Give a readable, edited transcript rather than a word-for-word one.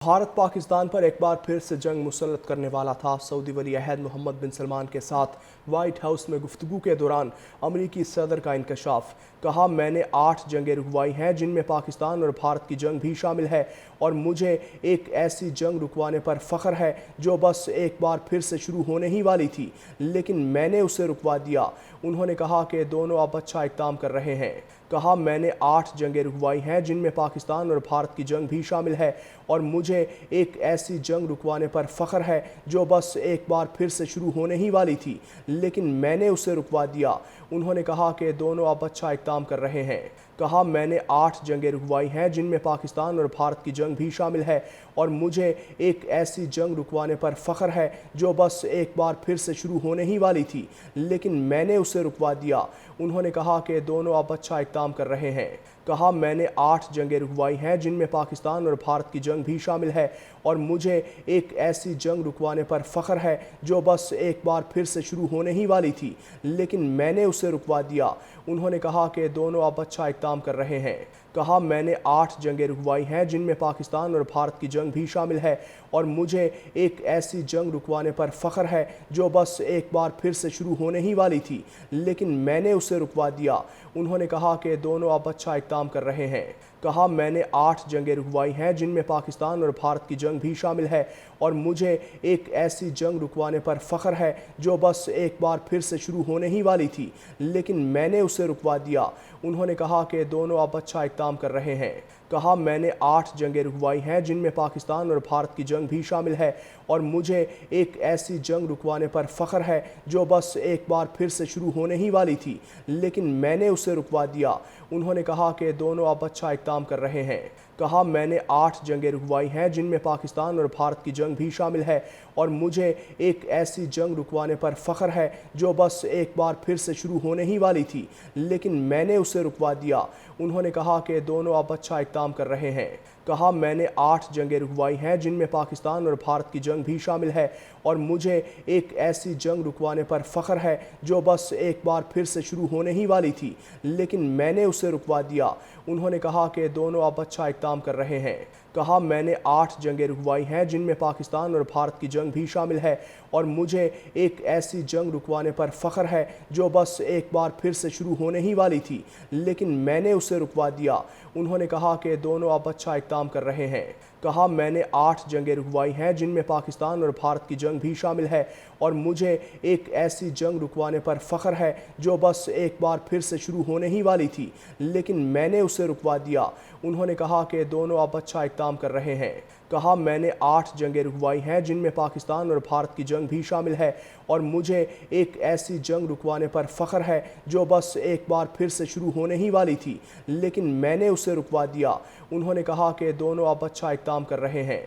भारत पाकिस्तान पर एक बार फिर से जंग मुसल्लत करने वाला था। सऊदी वली अहद मोहम्मद बिन सलमान के साथ व्हाइट हाउस में गुफ्तगू के दौरान अमरीकी सदर का इंकशाफ। कहा, मैंने 8 जंगें रुकवाई हैं जिनमें पाकिस्तान और भारत की जंग भी शामिल है और मुझे एक ऐसी जंग रुकवाने पर फ़ख्र है जो बस एक बार फिर से शुरू होने ही वाली थी, लेकिन मैंने उसे रुकवा दिया। उन्होंने कहा कि दोनों अब अच्छा इक़दाम कर रहे हैं। कहा, मैंने 8 जंगें रुकवाई हैं जिनमें पाकिस्तान और भारत की जंग भी शामिल है और मुझे एक ऐसी जंग रुकवाने पर फ़ख्र है जो बस एक बार फिर से शुरू होने ही वाली थी, लेकिन मैंने उसे रुकवा दिया। उन्होंने कहा कि दोनों अब अच्छा इक़दाम कर रहे हैं। कहा, मैंने 8 जंगें रुकवाई हैं जिनमें पाकिस्तान और भारत की जंग भी शामिल है और मुझे एक ऐसी जंग रुकवाने पर फ़ख्र है जो बस एक बार फिर से शुरू होने ही वाली थी, लेकिन मैंने उसे रुकवा दिया। उन्होंने कहा कि दोनों अब अच्छा इक़दाम कर रहे हैं। कहा, मैंने 8 जंगें रुकवाई हैं जिनमें पाकिस्तान और भारत की जंग भी शामिल है और मुझे एक ऐसी जंग रुकवाने पर फ़ख्र है जो बस एक बार फिर से शुरू होने ही वाली थी, लेकिन मैंने उसे रुकवा दिया। उन्होंने कहा कि दोनों अब अच्छा इक़दाम कर रहे हैं। कहा, मैंने 8 जंगें रुकवाई हैं जिनमें पाकिस्तान और भारत की जंग भी शामिल है और मुझे एक ऐसी जंग रुकवाने पर फ़ख्र है जो बस एक बार फिर से शुरू होने ही वाली थी, लेकिन मैंने उसे रुकवा दिया। उन्होंने कहा कि दोनों अब अच्छा इक़दाम कर रहे हैं। कहा, मैंने 8 जंगें रुकवाई हैं जिनमें पाकिस्तान और भारत की जंग भी शामिल है और मुझे एक ऐसी जंग रुकवाने पर फ़ख्र है जो बस एक बार फिर से शुरू होने ही वाली थी, लेकिन मैंने उसे रुकवा दिया। उन्होंने कहा कि दोनों अब अच्छा इक़दाम कर रहे हैं। कहा, मैंने 8 जंगें रुकवाई हैं जिनमें पाकिस्तान और भारत की जंग भी शामिल है और मुझे एक ऐसी जंग रुकवाने पर फ़ख्र है जो बस एक बार फिर से शुरू होने ही वाली थी, लेकिन मैंने उसे रुकवा दिया। उन्होंने कहा कि दोनों अब अच्छा इक़दाम कर रहे हैं। कहा, मैंने 8 जंगें रुकवाई हैं जिनमें पाकिस्तान और भारत की जंग भी शामिल है और मुझे एक ऐसी जंग रुकवाने पर फ़ख्र है जो बस एक बार फिर से शुरू होने ही वाली थी, लेकिन मैंने उसे रुकवा दिया। उन्होंने कहा कि दोनों अब अच्छा इक़दाम कर रहे हैं। कहा, मैंने 8 जंगें रुकवाई हैं जिनमें पाकिस्तान और भारत की जंग भी शामिल है और मुझे एक ऐसी जंग रुकवाने पर फ़ख्र है जो बस एक बार फिर से शुरू होने ही वाली थी, लेकिन मैंने उसे रुकवा दिया। उन्होंने कहा कि दोनों अब अच्छा इक़दाम कर रहे हैं। कहा, मैंने 8 जंगें रुकवाई हैं जिनमें पाकिस्तान और भारत की जंग भी शामिल है और मुझे एक ऐसी जंग रुकवाने पर फ़ख्र है जो बस एक बार फिर से शुरू होने ही वाली थी, लेकिन मैंने उसे रुकवा दिया। उन्होंने कहा कि दोनों अब अच्छा इक़दाम कर रहे हैं। कहा, मैंने 8 जंगें रुकवाई हैं जिनमें पाकिस्तान और भारत की जंग भी शामिल है और मुझे एक ऐसी जंग रुकवाने पर फ़ख्र है जो बस एक बार फिर से शुरू होने ही वाली थी, लेकिन मैंने उसे रुकवा दिया। उन्होंने कहा कि दोनों अब अच्छा इक़दाम कर रहे हैं। कहा, मैंने 8 जंगें रुकवाई हैं जिनमें पाकिस्तान और भारत की जंग भी शामिल है और मुझे एक ऐसी जंग रुकवाने पर फ़ख्र है जो बस एक बार फिर से शुरू होने ही वाली थी, लेकिन मैंने उसे रुकवा दिया। उन्होंने कहा कि दोनों अब अच्छा इक़दाम कर रहे हैं।